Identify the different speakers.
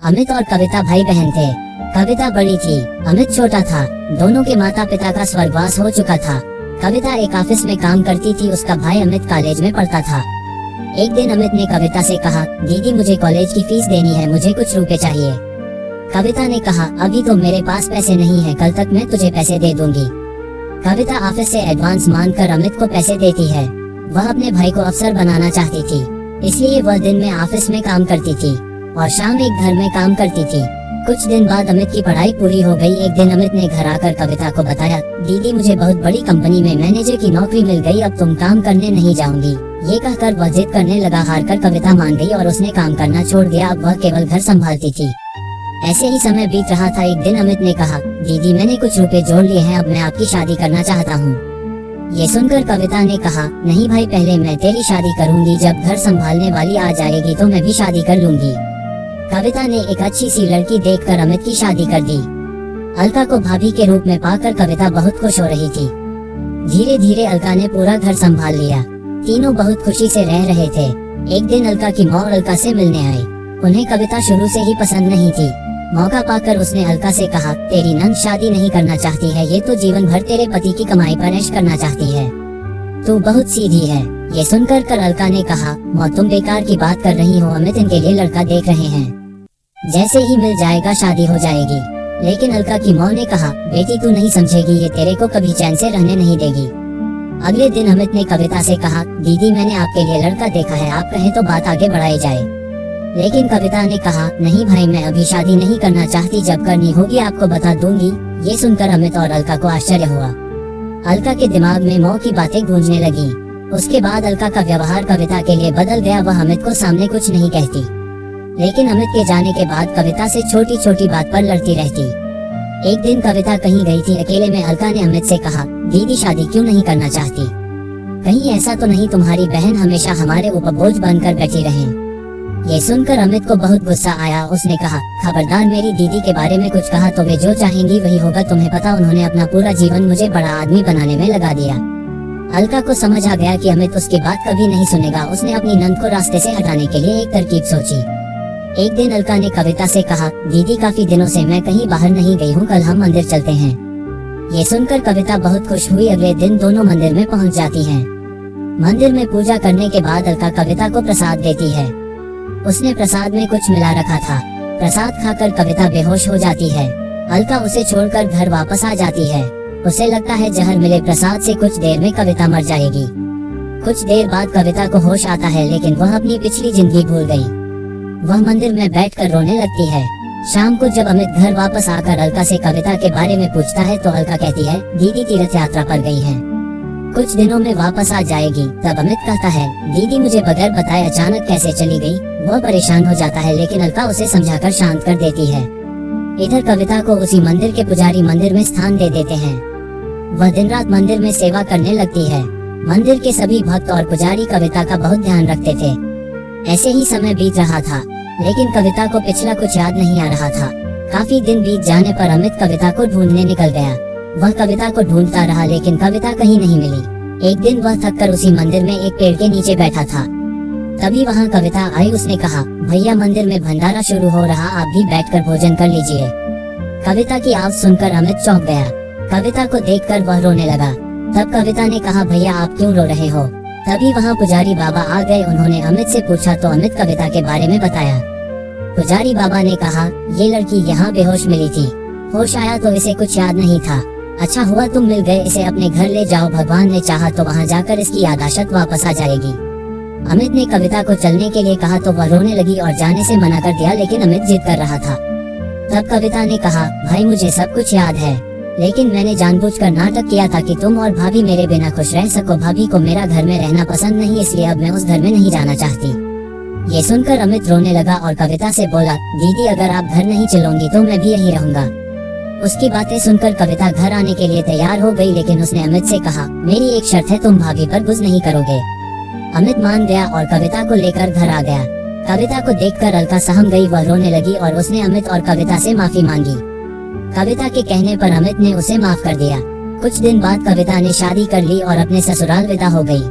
Speaker 1: अमित और कविता भाई बहन थे। कविता बड़ी थी, अमित छोटा था। दोनों के माता पिता का स्वर्गवास हो चुका था। कविता एक ऑफिस में काम करती थी, उसका भाई अमित कॉलेज में पढ़ता था। एक दिन अमित ने कविता से कहा, दीदी मुझे कॉलेज की फीस देनी है, मुझे कुछ रुपए चाहिए। कविता ने कहा, अभी तो मेरे पास पैसे नहीं है, कल तक मैं तुझे पैसे दे दूंगी। कविता ऑफिस से एडवांस मांगकर अमित को पैसे देती है। वह अपने भाई को अफसर बनाना चाहती थी, इसलिए वह दिन में ऑफिस में काम करती थी और शाम एक घर में काम करती थी। कुछ दिन बाद अमित की पढ़ाई पूरी हो गई। एक दिन अमित ने घर आकर कविता को बताया, दीदी मुझे बहुत बड़ी कंपनी में मैनेजर की नौकरी मिल गई, अब तुम काम करने नहीं जाऊंगी। ये कहकर वह जिद करने लगा। हारकर कविता मान गई और उसने काम करना छोड़ दिया। अब वह केवल घर संभालती थी। ऐसे ही समय बीत रहा था। एक दिन अमित ने कहा, दीदी मैंने कुछ रुपए जोड़ लिए हैं, अब मैं आपकी शादी करना चाहता हूँ। ये सुनकर कविता ने कहा, नहीं भाई, पहले मैं तेरी शादी करूंगी, जब घर संभालने वाली आ जाएगी तो मैं भी शादी कर लूंगी। कविता ने एक अच्छी सी लड़की देखकर अमित की शादी कर दी। अलका को भाभी के रूप में पाकर कविता बहुत खुश हो रही थी। धीरे धीरे अलका ने पूरा घर संभाल लिया। तीनों बहुत खुशी से रह रहे थे। एक दिन अलका की माँ अलका से मिलने आई। उन्हें कविता शुरू से ही पसंद नहीं थी। मौका पाकर उसने अलका से कहा, तेरी नंद शादी नहीं करना चाहती है, ये तो जीवन भर तेरे पति की कमाई पर ऐश करना चाहती है, तू बहुत सीधी है। ये सुनकर अलका ने कहा, माँ तुम बेकार की बात कर रही हो, अमित इनके लिए लड़का देख रहे हैं, जैसे ही मिल जाएगा शादी हो जाएगी। लेकिन अलका की माँ ने कहा, बेटी तू नहीं समझेगी, ये तेरे को कभी चैन से रहने नहीं देगी। अगले दिन अमित ने कविता से कहा, दीदी मैंने आपके लिए लड़का देखा है, आप कहें तो बात आगे बढ़ाई जाए। लेकिन कविता ने कहा, नहीं भाई, मैं अभी शादी नहीं करना चाहती, जब करनी होगी आपको बता दूंगी। ये सुनकर अमित और अलका को आश्चर्य हुआ। अलका के दिमाग में मौ की बातें गूंजने लगी। उसके बाद अलका का व्यवहार कविता के लिए बदल गया। वह अमित को सामने कुछ नहीं कहती, लेकिन अमित के जाने के बाद कविता से छोटी छोटी बात पर लड़ती रहती। एक दिन कविता कहीं गई थी, अकेले में अलका ने अमित से कहा, दीदी शादी क्यों नहीं करना चाहती? कहीं ऐसा तो नहीं तुम्हारी बहन हमेशा हमारे ऊपर बोझ बनकर बैठी रहे? ये सुनकर अमित को बहुत गुस्सा आया। उसने कहा, खबरदार मेरी दीदी के बारे में कुछ कहा तो वे जो चाहेंगी वही होगा। तुम्हें पता, उन्होंने अपना पूरा जीवन मुझे बड़ा आदमी बनाने में लगा दिया। अलका को समझ आ गया कि अमित उसकी बात कभी नहीं सुनेगा। उसने अपनी नंद को रास्ते से हटाने के लिए एक तरकीब सोची। एक दिन अलका ने कविता से कहा, दीदी काफी दिनों से मैं कहीं बाहर नहीं गई हूँ, कल हम मंदिर चलते हैं। ये सुनकर कविता बहुत खुश हुई। अगले दिन दोनों मंदिर में पहुँच जाती हैं। मंदिर में पूजा करने के बाद अलका कविता को प्रसाद देती है। उसने प्रसाद में कुछ मिला रखा था। प्रसाद खाकर कविता बेहोश हो जाती है। अलका उसे छोड़कर घर वापस आ जाती है। उसे लगता है जहर मिले प्रसाद से कुछ देर में कविता मर जाएगी। कुछ देर बाद कविता को होश आता है, लेकिन वह अपनी पिछली जिंदगी भूल गई। वह मंदिर में बैठकर रोने लगती है। शाम को जब अमित घर वापस आकर अलका से कविता के बारे में पूछता है तो अलका कहती है, दीदी तीर्थ यात्रा पर गई है, कुछ दिनों में वापस आ जाएगी। तब अमित कहता है, दीदी मुझे बगैर बताए अचानक कैसे चली गई? वह परेशान हो जाता है, लेकिन अलका उसे समझाकर शांत कर देती है। इधर कविता को उसी मंदिर के पुजारी मंदिर में स्थान दे देते हैं। वह दिन रात मंदिर में सेवा करने लगती है। मंदिर के सभी भक्त और पुजारी कविता का बहुत ध्यान रखते थे। ऐसे ही समय बीत रहा था, लेकिन कविता को पिछला कुछ याद नहीं आ रहा था। काफी दिन बीत जाने पर अमित कविता को ढूंढने निकल गया। वह कविता को ढूंढता रहा, लेकिन कविता कहीं नहीं मिली। एक दिन वह थककर उसी मंदिर में एक पेड़ के नीचे बैठा था। तभी वहाँ कविता आई। उसने कहा, भैया मंदिर में भंडारा शुरू हो रहा, आप भी बैठकर भोजन कर लीजिए। कविता की आवाज सुनकर अमित चौंक गया। कविता को देखकर वह रोने लगा। तब कविता ने कहा, भैया आप क्यों रो रहे हो? तभी वहाँ पुजारी बाबा आ गए। उन्होंने अमित से पूछा तो अमित कविता के बारे में बताया। पुजारी बाबा ने कहा, ये लड़की यहाँ बेहोश मिली थी, होश आया तो इसे कुछ याद नहीं था। अच्छा हुआ तुम मिल गए, इसे अपने घर ले जाओ, भगवान ने चाहा तो वहाँ जाकर इसकी याददाश्त वापस आ जाएगी। अमित ने कविता को चलने के लिए कहा तो वह रोने लगी और जाने से मना कर दिया, लेकिन अमित जिद कर रहा था। तब कविता ने कहा, भाई मुझे सब कुछ याद है, लेकिन मैंने जानबूझकर नाटक किया था कि तुम और भाभी मेरे बिना खुश रह सको। भाभी को मेरा घर में रहना पसंद नहीं, इसलिए अब मैं उस घर में नहीं जाना चाहती। ये सुनकर अमित रोने लगा और कविता से बोला, दीदी अगर आप घर नहीं चलोगी तो मैं भी यहीं रहूंगा। उसकी बातें सुनकर कविता घर आने के लिए तैयार हो गई, लेकिन उसने अमित से कहा, मेरी एक शर्त है, तुम भाभी पर गुस्सा नहीं करोगे। अमित मान गया और कविता को लेकर घर आ गया। कविता को देखकर अलका सहम गई। वह रोने लगी और उसने अमित और कविता से माफी मांगी। कविता के कहने पर अमित ने उसे माफ कर दिया। कुछ दिन बाद कविता ने शादी कर ली और अपने ससुराल विदा हो गई।